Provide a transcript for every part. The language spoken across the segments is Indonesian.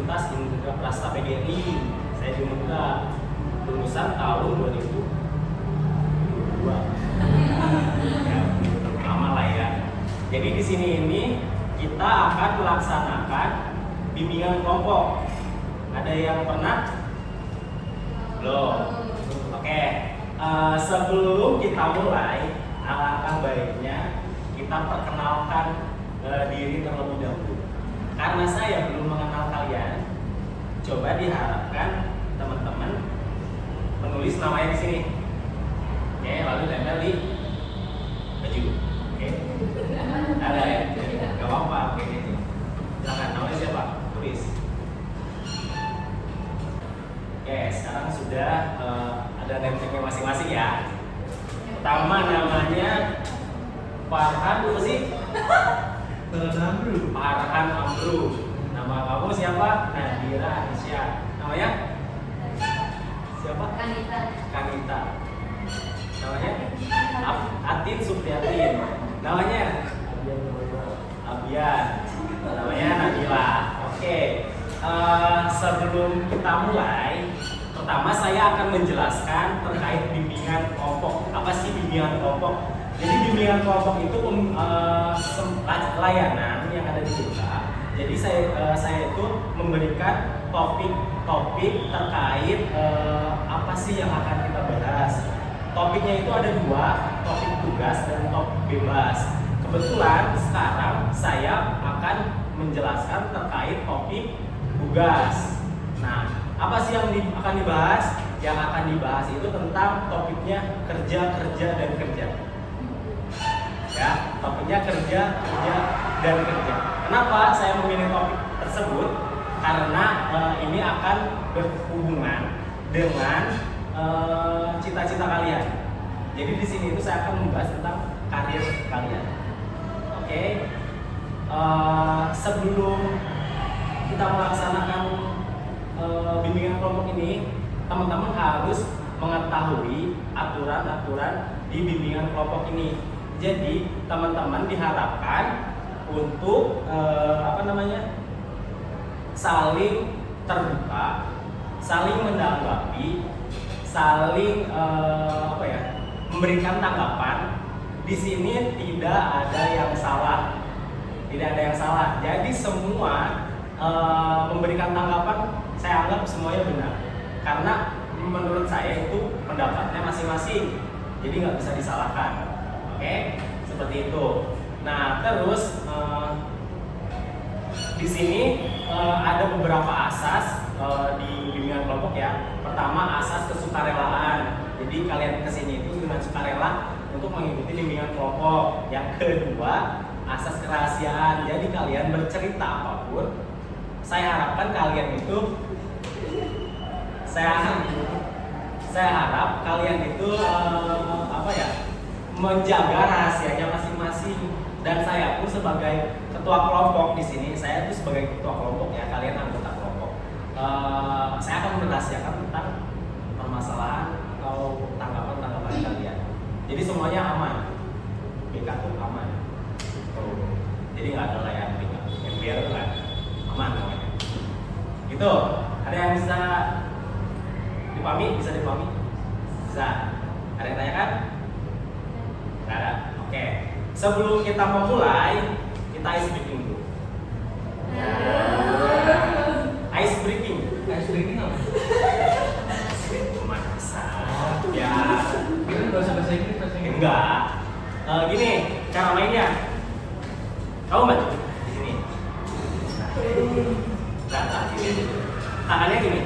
Fakultas Indra Prasta PGRI. Saya juga lulusan tahun 2002. Ya, lama lah ya. Jadi di sini ini kita akan melaksanakan bimbingan kelompok. Ada yang pernah? Belum. Oke. Sebelum kita mulai, alangkah baiknya kita perkenalkan diri terlebih dahulu. Karena saya belum mengenal kalian, coba diharapkan teman-teman menulis namanya di sini. Oke, lalu tempel di baju. Oke. Ada ya? Gak apa-apa, oke gitu. Silakan, namanya siapa? Tulis. Oke, sekarang sudah ada name-nya masing-masing ya. Pertama namanya Farhan, apa sih? Farhan Amru. Nama kamu siapa? Nadira Anisya. Namanya? Siapa? Kanita. Namanya? Atin Supriyatin. Namanya? Abian. Namanya Nabila. Oke. Sebelum kita mulai, pertama saya akan menjelaskan terkait bimbingan kelompok. Apa sih bimbingan kelompok? Jadi bimbingan kelompok itu layanan yang ada di kita. Jadi saya itu memberikan topik-topik terkait apa sih yang akan kita bahas. Topiknya itu ada dua, topik tugas dan topik bebas. Kebetulan sekarang saya akan menjelaskan terkait topik tugas. Nah, apa sih yang akan dibahas? Yang akan dibahas itu tentang topiknya kerja dan kerja. Ya, topiknya kerja dan kerja. Kenapa saya memilih topik tersebut? Karena ini akan berhubungan dengan cita-cita kalian. Jadi di sini itu saya akan membahas tentang karir kalian. Oke. Sebelum kita melaksanakan bimbingan kelompok ini, teman-teman harus mengetahui aturan-aturan di bimbingan kelompok ini. Jadi teman-teman diharapkan untuk saling terbuka, saling menanggapi, saling memberikan tanggapan. Di sini tidak ada yang salah, Jadi semua memberikan tanggapan saya anggap semuanya benar, karena menurut saya itu pendapatnya masing-masing, jadi nggak bisa disalahkan. Oke, seperti itu. Nah, terus di sini ada beberapa asas di bimbingan kelompok ya. Pertama, asas kesukarelaan. Jadi kalian kesini itu dengan sukarela untuk mengikuti bimbingan kelompok. Yang kedua, asas kerahasiaan. Jadi kalian bercerita apapun, saya harapkan kalian itu saya harap kalian itu menjaga rahasianya masing-masing. Dan saya pun sebagai ketua kelompok di sini, saya itu sebagai ketua kelompok ya, kalian anggota kelompok. Saya akan merahasiakan tentang permasalahan atau tanggapan kalian. Jadi semuanya aman, BK tuh aman. Jadi nggak ada lah yang BK, biar kan aman namanya. Gitu. Ada yang bisa dipahami? Bisa? Ada yang tanyakan? Nggak ada? Oke. Sebelum kita memulai, kita ice breaking dulu. Ice breaking apa? Masa? Ya. Bahasa Inggris. Enggak. Gini cara mainnya. Kamu bantu di sini. Gini. Tangannya gini.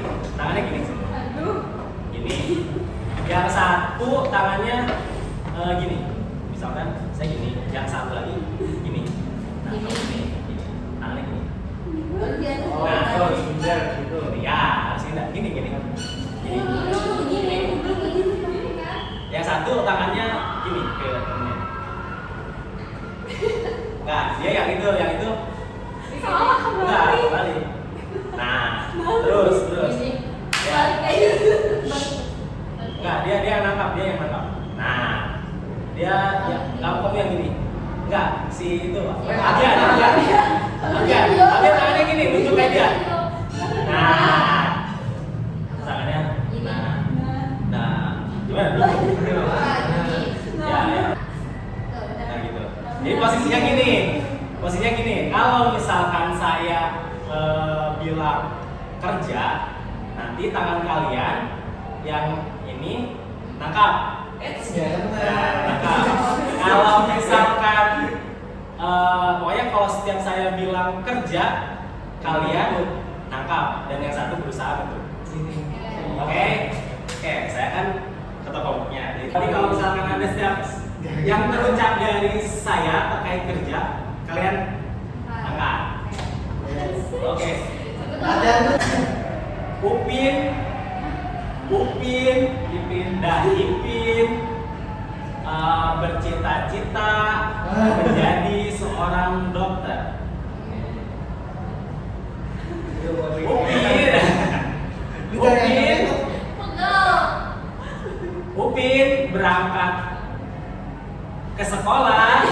Gini. Yang satu tangannya gini. Misalkan saya gini, yang satu lagi gini. Nah, gini. Tangannya gini. Nah, terus gitu. Ya, harus gini. Gini. Yang satu tangannya gini ke temennya. Enggak, dia yang itu. Enggak, balik. Nah, terus. Ya. Enggak, dia yang nangkap. Nah, dia kamu yang gini. Enggak, si itu. Abian tangannya gini, nunjuk kayak dia. Nah, misalnya nah, gimana dulu? Ya, ya. Nah gitu. Jadi posisinya gini. Kalau misalkan saya bilang kerja, nanti tangan kalian yang ini tangkap. Tangkap. Kalau misalkan pokoknya kalau setiap saya bilang kerja, kalian nangkap dan yang satu berusaha betul. Oke, saya kan ketua kelompoknya. Jadi kalau misalkan ada setiap yang terucap dari saya terkait kerja, kalian angkat. Oke. Upin dan Ipin bercita-cita menjadi seorang dokter. Upin berangkat ke sekolah.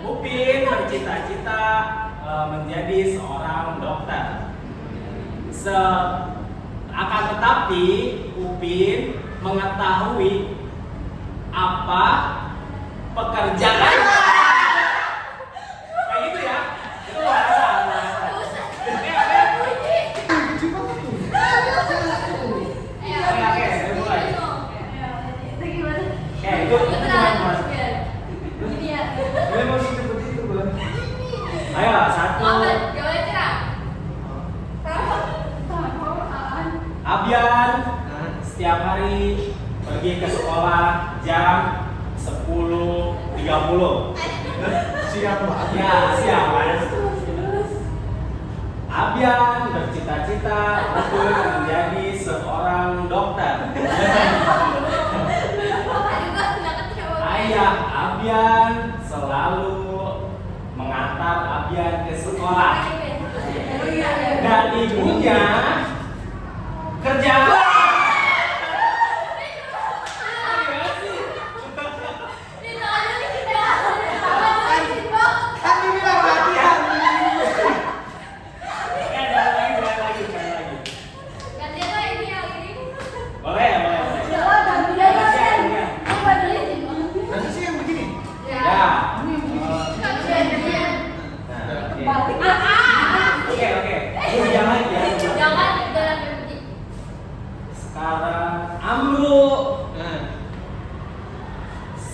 Upin bercita-cita menjadi seorang dokter. Akan tetapi Upin mengetahui apa pekerjaan. Kayak gitu ya. Itu bahasa. Ayo, satu. Abian setiap hari pergi ke sekolah jam 10.30. Siap banget. Ya, siap Mas. Abian bercita-cita untuk menjadi seorang dokter. Ayah Abian selalu mengantar Abian ke sekolah. Dan ibunya kerja.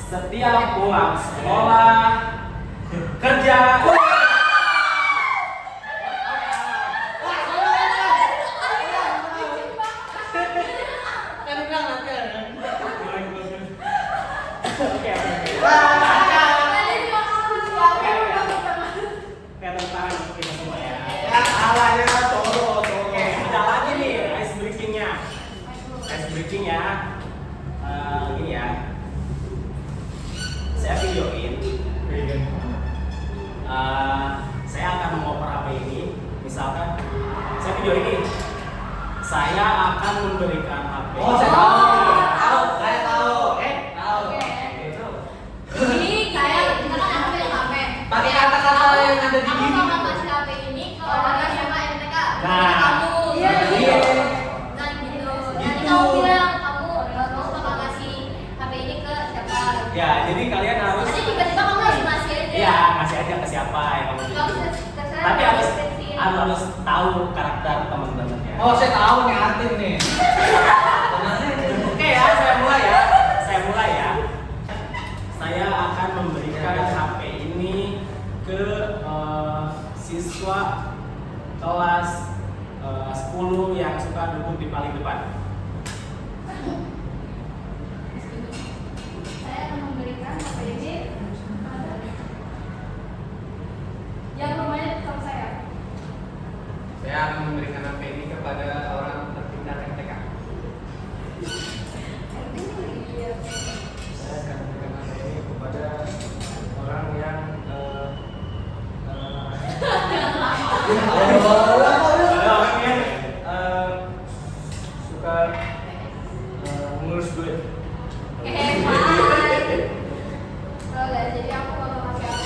Setiap pulang sekolah kerja. Gini ya, saya videoin. Saya akan mengoper HP ini. Misalkan saya video ini, saya akan memberikan HP. Oh, saya tahu. Saya tahu. Tahu. Ini saya kita kan HP yang HP. Pakai kata-kata yang ada di Aku sini. bakal kasih HP ini ke orang yang sama NTK. Nah, Kamu. iya. Dan gitu. Nanti kamu bilang kamu bakal kasih HP ini ke siapa? Ya, jadi kalian harus. Nanti tiba-tiba kamu harus ngasih aja. Iya, ngasih aja ke siapa yang kamu Kamu tuju. terserah. Tapi harus tahu karakter teman-temannya. Oh, saya tahu nih Artin nih. Oke ya, saya mulai ya. Saya akan memberikan HP ini ke siswa kelas 10 yang suka duduk di paling depan. Saya akan memberikan HP ini yang rumahnya tetap saya. Saya akan memberikan HP ini kepada orang terpindah NTK. Saya akan memberikan HP ini kepada orang yang suka ngurus duit. Hebat. Jadi aku bakal kasih HP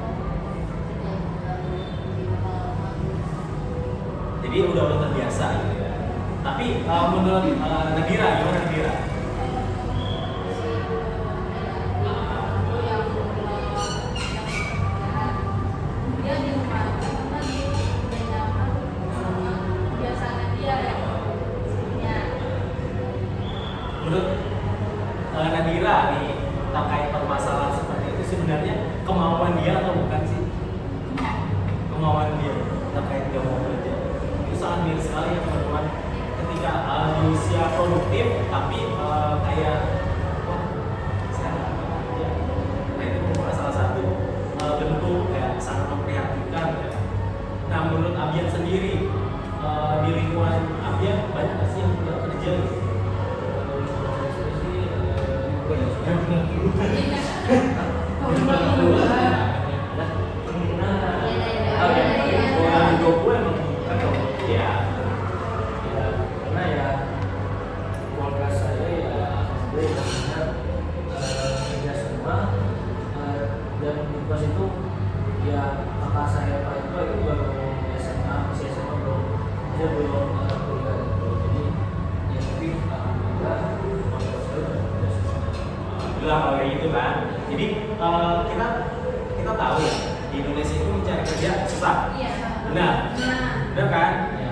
Jadi udah terbiasa gitu ya. Tapi menurut Nadira gimana Nadira? Menurut Nadira nih terkait permasalahan seperti itu sebenarnya kemauan dia atau bukan sih? Kemauan dia terkait dia mau kerja itu sangat miris sekali ya teman-teman. Ketika di usia produktif tapi kayak wah saya nggak mau kerja. Nah itu merupakan salah satu bentuk kayak sangat memprihatinkan ya. Nah menurut Abian sendiri di lingkungan Abian banyak nggak sih yang tidak kerja gitu? Karena ya keluarga saya ya sebenarnya kerja semua dan pas itu ya kakak saya Pak itu baru SMA masih SMA belum dia belum kuliah gitu. Jadi ya tapi alhamdulillah keluarga saya udah kerja semua. Alhamdulillah kalau kayak gitu kan. Jadi kita tahu ya di Indonesia itu mencari kerja susah. Iya. Benar. Benar kan? Ya.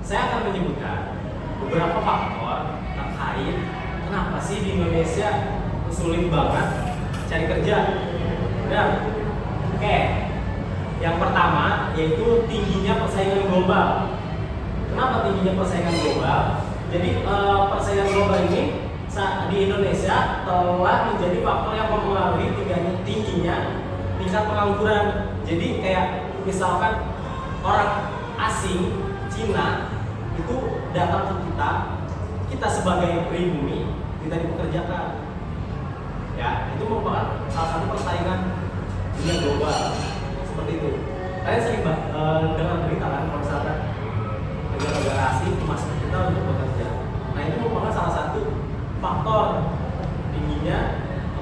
Saya akan menyebutkan beberapa faktor terkait kenapa sih di Indonesia sulit banget cari kerja. Benar. Oke. Yang pertama yaitu tingginya persaingan global. Kenapa tingginya persaingan global? Jadi persaingan global ini di Indonesia telah menjadi faktor yang mempengaruhi tingginya tingkat pengangguran. Jadi kayak misalkan orang asing Cina itu datang ke kita sebagai pribumi kita dipekerjakan. Ya, itu merupakan salah satu persaingan dunia global seperti itu. Kalian sering dengar berita kan kalau misalkan negara-negara asing masuk kita untuk bekerja. Nah itu merupakan salah satu faktor tingginya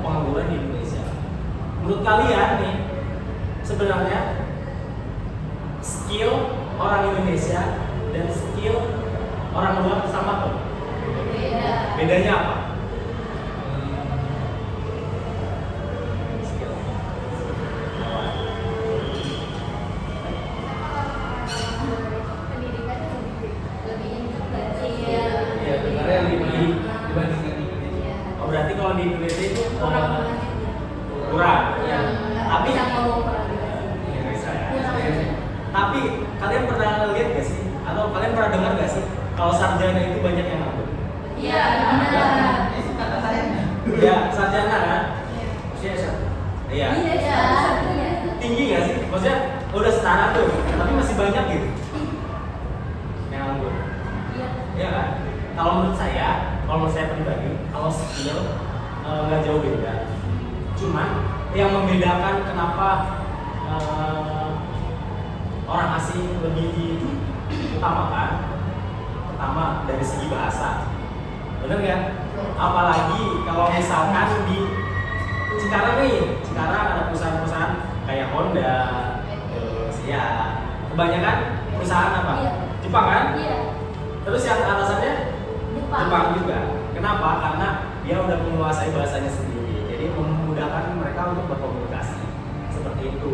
pengangguran di Indonesia. Menurut kalian nih sebenarnya skill orang Indonesia dan skill orang luar sama tuh? Bedanya apa? Skill. Pendidikan lebih integrasi. Iya, sebenarnya lebih dibandingkan di Indonesia. Oh, berarti kalau di Indonesia itu Kurang. kurang. Iya. Tapi Bisa ngomong komunikasi. Indonesia ya. Kurang. Tapi kalian pernah lihat gak sih? Atau kalian pernah dengar gak sih? Kalau sarjana itu banyak yang nganggur. Iya, benar. Itu kata saya. Ya, sarjana kan? Usia satu. Iya. Iya. Tinggi gak sih? Maksudnya udah setara tuh, tapi masih banyak gitu yang nganggur. Iya. Iya kan? Kalau menurut saya pribadi, kalau skill nggak jauh beda. Cuman yang membedakan kenapa orang asing lebih diutamakan, pertama dari segi bahasa, bener kan? Apalagi kalau misalkan di Cikarang ada perusahaan-perusahaan kayak Honda, terus ya kebanyakan perusahaan apa? Iya. Jepang kan? Iya. Terus yang atasannya Jepang. Jepang juga. Kenapa? Karena dia udah menguasai bahasanya sendiri. Jadi memudahkan mereka untuk berkomunikasi. Seperti itu.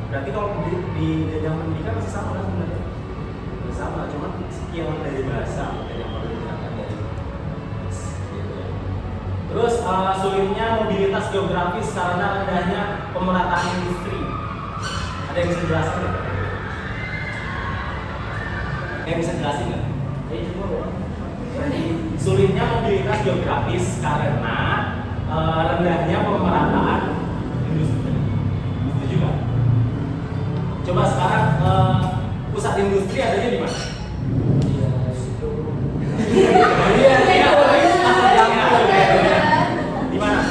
Berarti kalau di jenjang pendidikan masih sama kan sebenarnya? Masih sama, cuma skill dari bahasa yang perlu digunakan dari gitu. Terus sulitnya mobilitas geografis karena rendahnya pemerataan industri. Ada yang bisa jelasin nggak? Yang bisa jelasin nggak? Jadi sulitnya mobilitas geografis karena rendahnya pemerataan industri. Itu juga. Coba sekarang pusat industri adanya di mana? Iya, situ. Iya, di mana?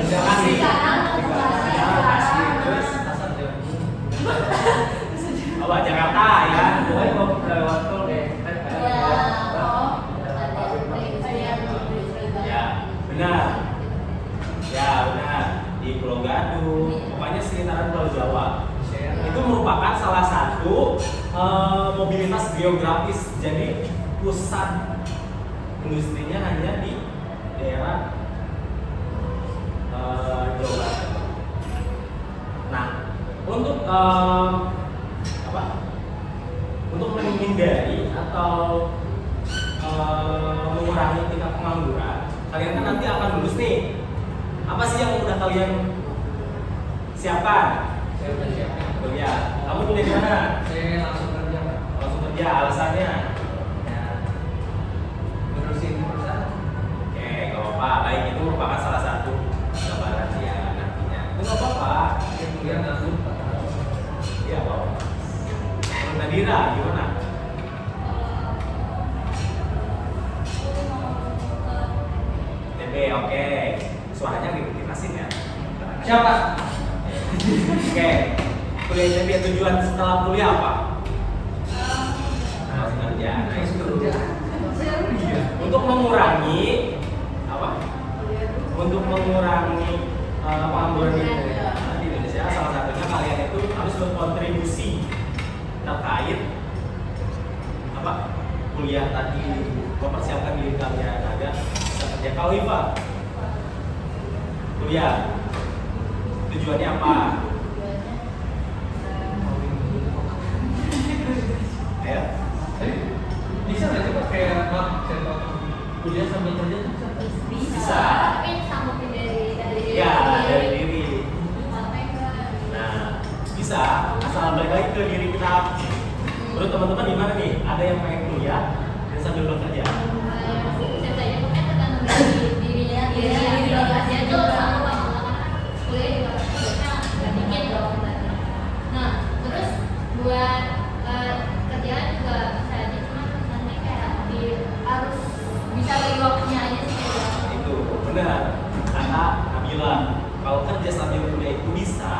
Bekasi. Bekasi. Terus apa Jakarta ya? Pokoknya mau lewat tol deh. Ya, benar. Ya, benar. Di Pulau Gadung, pokoknya sekitaran Pulau Jawa. Itu merupakan salah satu mobilitas geografis. Jadi pusat industrinya hanya di daerah Jawa Barat. Nah, untuk untuk menghindari atau mengurangi tingkat pengangguran, kalian kan nanti akan lulus nih. Apa sih yang udah kalian siapkan? Saya udah siapin. Kuliah. Kamu kuliah di mana? Saya langsung kerja, Pak. Langsung kerja. Alasannya? Ya, ngurusin perusahaan. Oke, nggak apa-apa. Baik, itu merupakan salah satu gambaran ya nantinya. Itu nggak apa-apa. Saya kuliah nganggur, Pak. Iya, Pak. Menurut Nadira gimana? TB, oke. Suaranya dikasih ya. Siapa? Oke. Kuliah TB tujuan setelah kuliah apa? Nah, kerja. Nah, itu. Iya. Untuk mengurangi apa? Untuk mengurangi pengangguran di Indonesia, salah satunya kalian itu harus berkontribusi terkait apa? Kuliah tadi, mempersiapkan diri kalian agar bisa kerja. Kalau Iva, kuliah tujuannya apa? Ya, Bisa nggak sih, Pak? Kayak Pak, saya tahu kuliah sambil kerja tuh bisa? Bisa. Tapi sanggupin dari ya dari diri. Nah, bisa asal balik lagi ke diri kita. Menurut teman-teman gimana nih? Ada yang pengen kuliah dan sambil bekerja? Bisa saja pokoknya tergantung dari dirinya dia tuh sanggup apa enggak, karena kuliah juga pastinya nggak dikit dong. Nah terus buat kerjaan juga bisa aja, cuman nanti kayak harus bisa bagi waktunya aja sih kayak gitu. Itu benar. Karena Nabila, kalau kerja sambil kuliah itu bisa,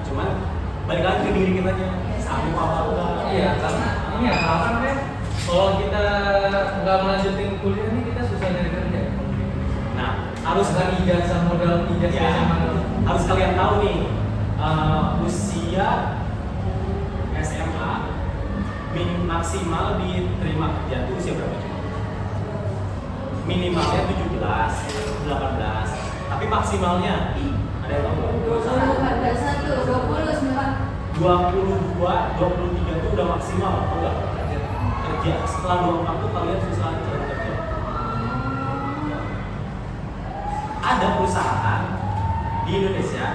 cuman balik lagi ke diri kita aja. Sanggup apa enggak? Iya, karena ini ya, karena kan kalau kita nggak melanjutin kuliah ini kita susah nyari kerja. Nah, harus Kan ijazah modal ijazah ya, sama harus kalian tahu nih, usia SMA maksimal diterima kerja itu usia berapa coba? Minimalnya 17, 18, tapi maksimalnya ada yang tahu nggak? 22, 23 itu udah maksimal, tahu nggak? Kerja setelah 24 itu kalian susah cari kerja. Ada perusahaan di Indonesia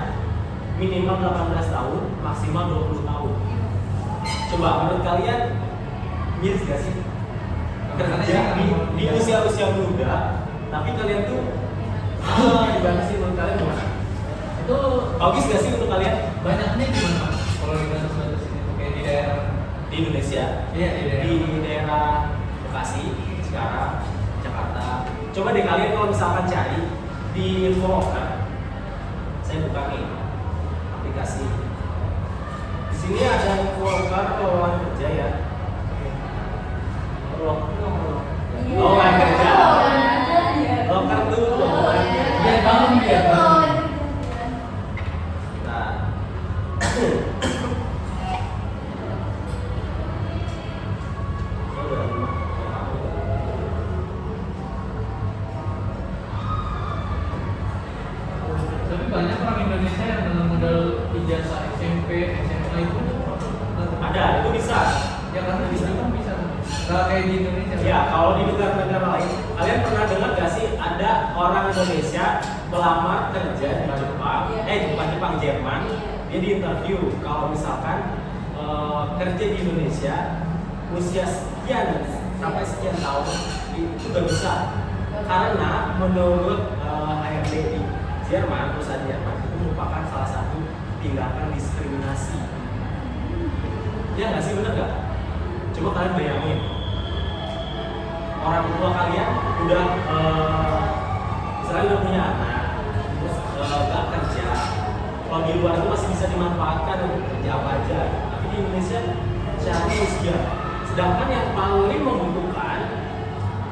minimal 18 tahun, maksimal 20 tahun. Coba menurut kalian miris gak sih kerja di usia-usia muda, tapi kalian tuh gimana sih menurut kalian gimana? itu Bagus gak sih untuk kalian banyaknya gimana, Pak? Kalau di kasus-kasus ini kayak di daerah di Indonesia? iya Di daerah Bekasi, Cikarang, Jakarta. Coba deh kalian kalau misalkan cari di Infoloka, saya buka nih aplikasi. Di sini ada Infoloka lowongan kerja ya. Lowongan kerja. Loker tuh lowongan kerja. Biar bangun, biar bangun. Nah, Tapi banyak orang Indonesia yang dengan modal ijazah SMP, SMA itu ada, itu bisa. ya karena di sana kan bisa. Nggak kayak di Indonesia. Ya, kalau di negara-negara lain, kalian pernah dengar gak sih ada orang Indonesia melamar kerja di Jepang, bukan Jepang, Jerman. Dia di interview kalau misalkan kerja di Indonesia usia sekian sampai sekian tahun itu gak bisa, karena menurut HRD di Jerman, perusahaan Jerman itu merupakan salah satu tindakan diskriminasi. Ya nggak sih, bener nggak? Coba kalian bayangin, orang tua kalian udah misalnya udah punya anak, terus nggak kerja. Kalau di luar itu masih bisa dimanfaatkan untuk kerja apa aja. Tapi di Indonesia syaratnya usia. Sedangkan yang paling membutuhkan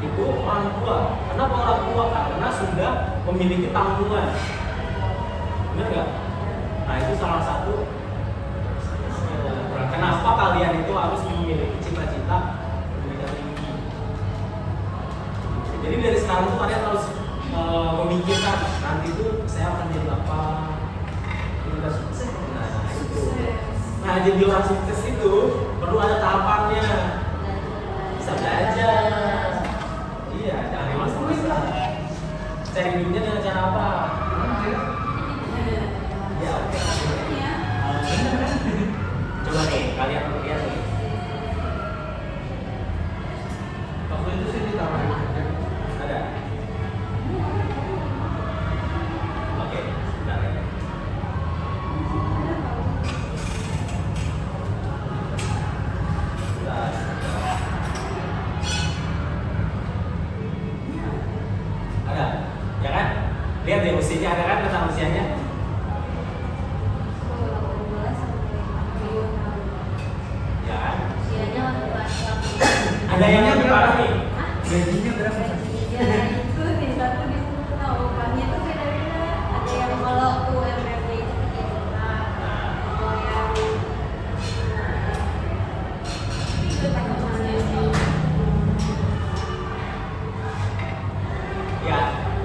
itu orang tua. Kenapa orang tua? Karena sudah memiliki tanggungan. Benar nggak? Nah itu salah satu kenapa kalian itu harus memilih sekarang tuh kalian harus memikirkan nanti tuh saya akan jadi apa, udah sukses. Nah itu. Nah jadi orang sukses itu perlu ada tahapannya. Bisa belajar. Iya, jangan masa-masa. Cari duitnya dengan cara apa? Ya oke. Coba nih kalian lihat nih. Waktu itu sih ditawarin kerja. Ada. Oke, sebentar ya. Sebentar. Ada, ya kan? Lihat deh usianya ada kan tentang usianya? Ya kan? Ada yang lebih parah nih. Gajinya berapa? Ya,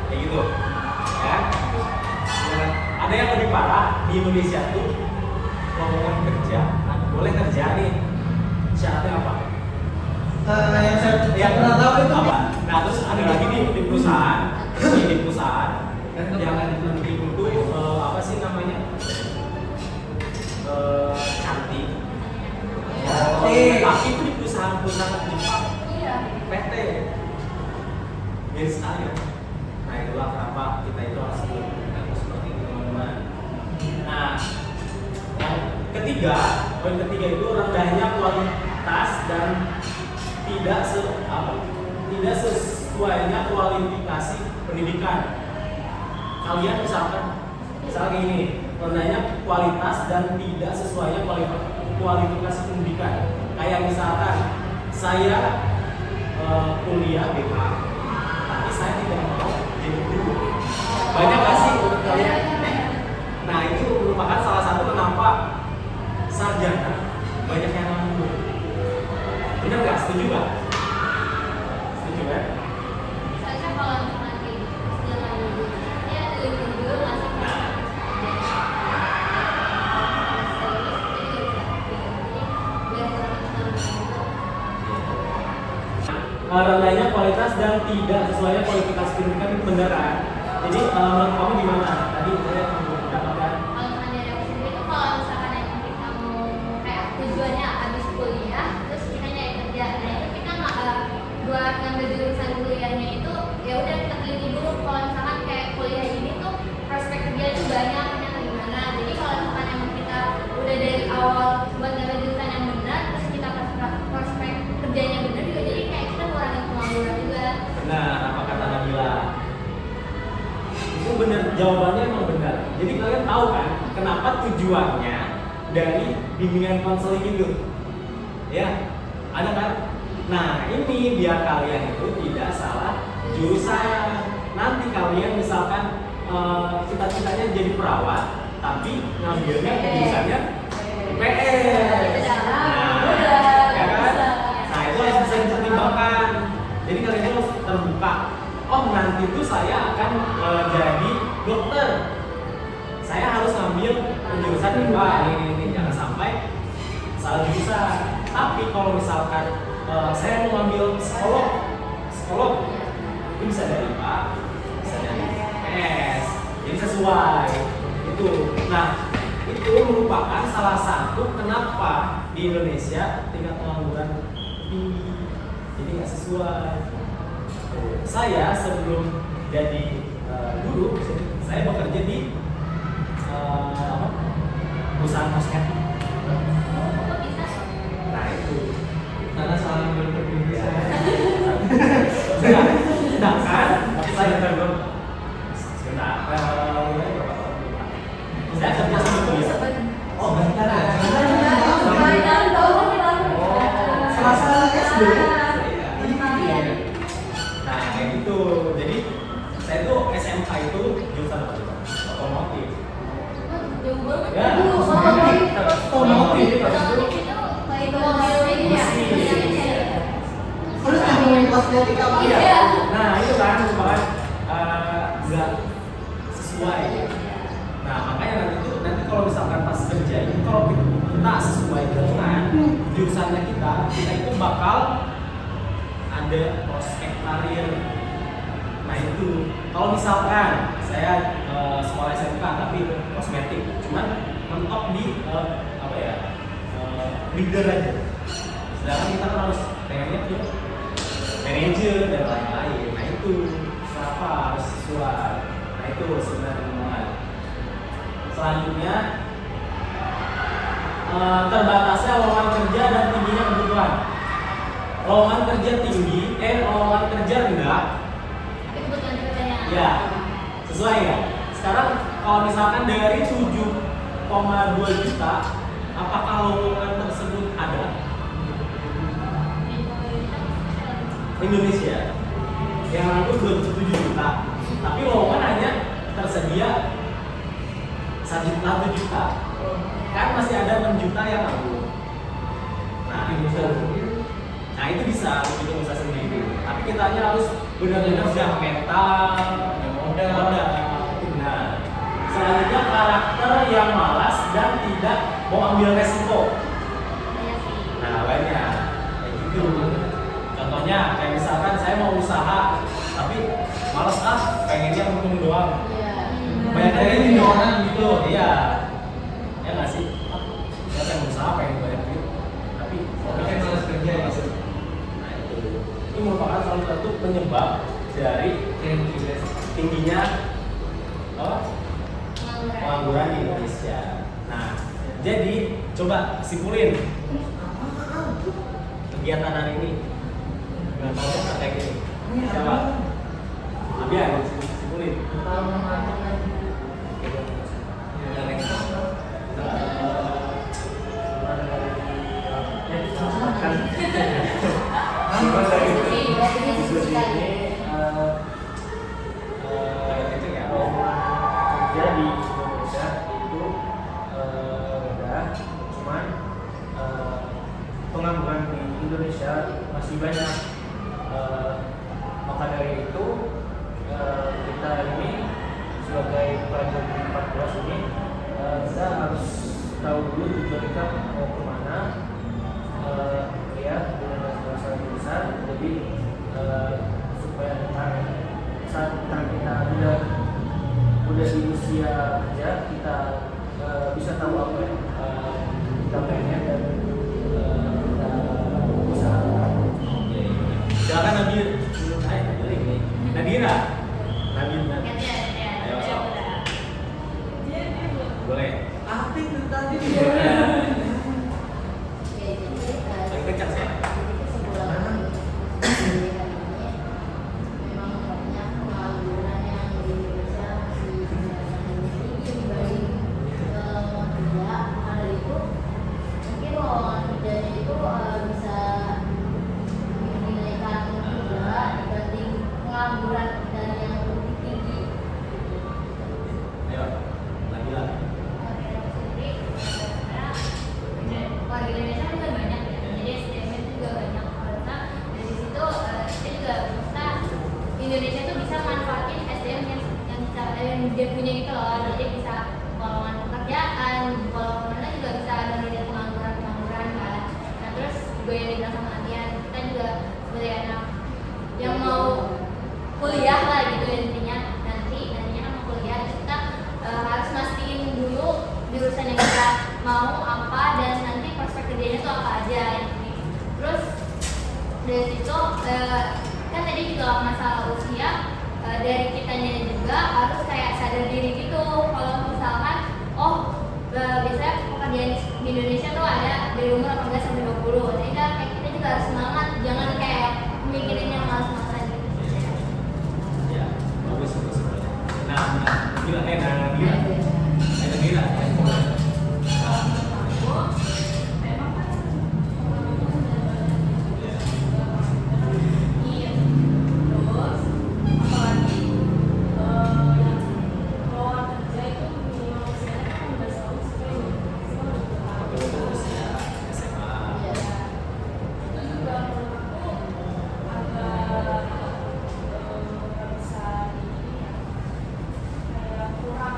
kayak gitu. Ya. Ya. Ada yang lebih parah di Indonesia tuh lowongan kerja, boleh kerja nih. Syaratnya apa? Yang saya Yang pernah tahu itu apa? Nah terus ada lagi nih di perusahaan, di perusahaan yang nanti itu apa sih namanya? Cantik. Tapi itu di perusahaan-perusahaan Jepang, PT, biasa ya. Nah itulah kenapa kita itu harus berpikir seperti itu teman-teman. Nah yang ketiga, poin ketiga itu rendahnya kualitas dan tidak sesuainya kualifikasi pendidikan. Kalian misalkan ini rendahnya kualitas dan tidak sesuainya kualifikasi pendidikan. Kayak misalkan saya kuliah BK, tapi saya tidak mau jadi guru. Banyak gak sih untuk kalian? Nah itu merupakan salah satu kenapa sarjana banyak yang nganggur. Benar nggak? Setuju nggak? Setuju kan? Soalnya kalau nanti jalan dia dulu langsung Rendahnya kualitas dan tidak sesuai kualifikasi pendidikan itu beneran. Jadi menurut kamu gimana? Tadi saya mendapatkan kalau misalnya dari aku sendiri itu kalau misalkan emang kita mau kayak tujuannya habis kuliah terus kita nyari kerja, nah itu kita nggak buat ngambil jurusan kuliahnya itu ya udah kita teliti dulu kalau misalkan kayak kuliah ini tuh prospek kerja itu banyak atau gimana. Jadi kalau misalkan emang kita udah dari awal buat ngambil jurusan yang benar terus kita prospek kerjanya benar juga jadi kayak kita ngurangin pengangguran juga. benar apa kata Nabila? Itu benar, jawabannya emang benar. Jadi kalian tahu kan kenapa tujuannya dari bimbingan konseling itu? Ya, ada kan? Nah ini biar kalian itu tidak salah jurusan. Nanti kalian misalkan cita-citanya jadi perawat, tapi ngambilnya jurusannya IPS. Nah, ya kan? Nah itu harus bisa dipertimbangkan. Jadi kalian harus terbuka. Oh nanti itu saya akan jadi dokter. Saya harus ngambil jurusan IPA ini jangan sampai salah jurusan. Tapi kalau misalkan saya mau ngambil psikolog itu bisa dari IPA, bisa dari IPS. Jadi sesuai itu. Nah itu merupakan salah satu kenapa di Indonesia tingkat pengangguran tinggi. Jadi nggak sesuai. Saya sebelum jadi guru, saya bekerja di perusahaan kosmetik. Nah itu karena salah berpikir. sedangkan saya sebentar saya kerja sama kuliah. Oh bentar ya. Selasa SD. Nah kayak gitu. Jadi saya tuh SMK itu jurusan apa coba? Otomotif. Ya, otomotif. itu Terus ngomongin kosmetik apa? Iya. Nah itu kan pas kerja itu kalau kita sesuai dengan jurusannya kita itu bakal ada prospek karir. Nah itu kalau misalkan saya sekolah SMK tapi kosmetik, cuman mentok di leader aja. Sedangkan kita kan harus pengennya ke manajer dan lain-lain. Nah itu kenapa harus sesuai. Nah itu sebenarnya omongan. Selanjutnya terbatasnya lowongan kerja dan tingginya kebutuhan. Lowongan kerja tinggi, lowongan kerja rendah. Tapi kebutuhan kerjanya. Ya, sesuai ya. Sekarang kalau misalkan dari 7,2 juta, apakah lowongan tersebut ada? Indonesia yang rangkul 27 juta, tapi lowongan hanya tersedia 1 juta, kan masih ada 6 juta yang rangkul. Nah itu bisa bikin usaha sendiri, tapi kita hanya harus benar-benar siap mental, modal. Nah, selanjutnya karakter yang malas dan tidak mau ambil resiko. Iya sih. Nah banyak kayak gitu. Contohnya kayak misalkan saya mau usaha tapi males pengennya untung doang. Iya. Banyak Kayak yang ini gitu. orang gitu. Iya. Ya nggak sih? Saya pengen usaha pengen banyak duit tapi Tapi malas kerja gitu. Nah itu merupakan salah satu penyebab dari tingginya pengangguran di Indonesia. Nah jadi coba simpulin kegiatan hari ini. Nggak tahu nggak kayak gini. Siapa? Abian, simpulin. Diskusi ini kerja di Indonesia itu rendah, cuman pengangguran di Indonesia masih banyak. Maka dari itu kita ini sebagai pelajar di 14 ini kita harus tahu dulu tujuan kita mau kemana, ya dengan bahasa besar. Jadi supaya saat kita udah di usia kerja kita bisa tahu apa yang kita pengen dan kita usahakan. Silakan Nabil. Nadira. Nabil. Ayo sok. Boleh. Apa itu tadi? Lagi kencang saya. Ayo. Lagi lah. Warga Indonesia juga banyak ya, jadi SDM itu juga banyak. Karena dari situ kita juga bisa Indonesia tuh bisa manfaatin SDM yang dia punya itu loh. Jadi bisa lowongan pekerjaan, kalau mana juga bisa ada media pengangguran kan. Nah terus juga yang dibilang sama Adian, kita juga sebagai anak yang mau kuliah lah gitu intinya nantinya mau kuliah kita harus mastiin dulu jurusan yang kita mau apa dan nanti prospek kerjanya tuh apa aja ini. Terus dari situ kan tadi juga masalah usia dari kitanya juga harus kayak sadar diri gitu kalau misalkan biasanya pekerjaan di Indonesia tuh ada dari umur 18 sampai 20. Jadi kan kayak kita juga harus semangat, jangan kayak mikirin yang malas-malasan gitu. Ya, bagus. Nah, gila Nadira. Nadira. Iya. Terus apalagi yang lowongan kerja itu minimal usianya kan 15 tahun sampai 20 tahun. SMA. Itu juga menurutku agak bisa ini ya kayak kurang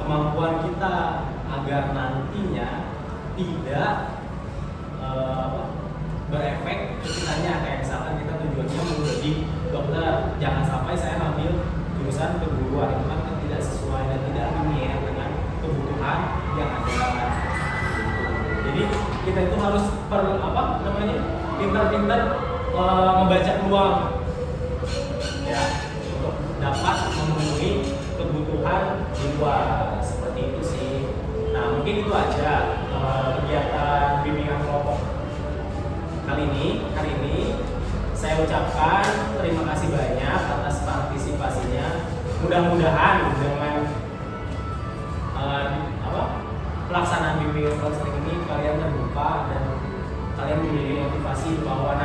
kemampuan kita agar nantinya tidak berefek ke kitanya. Kayak misalkan kita tujuannya mau jadi dokter, jangan sampai saya ambil jurusan keguruan, itu kan tidak sesuai dan tidak linear dengan kebutuhan yang ada. Jadi kita itu harus pintar-pintar membaca peluang ya untuk dapat memenuhi kebutuhan di luar, seperti itu sih. Nah mungkin itu aja kegiatan bimbingan kelompok hari ini saya ucapkan terima kasih banyak atas partisipasinya. Mudah-mudahan dengan pelaksanaan bimbingan konseling ini kalian terbuka dan kalian memiliki motivasi bahwa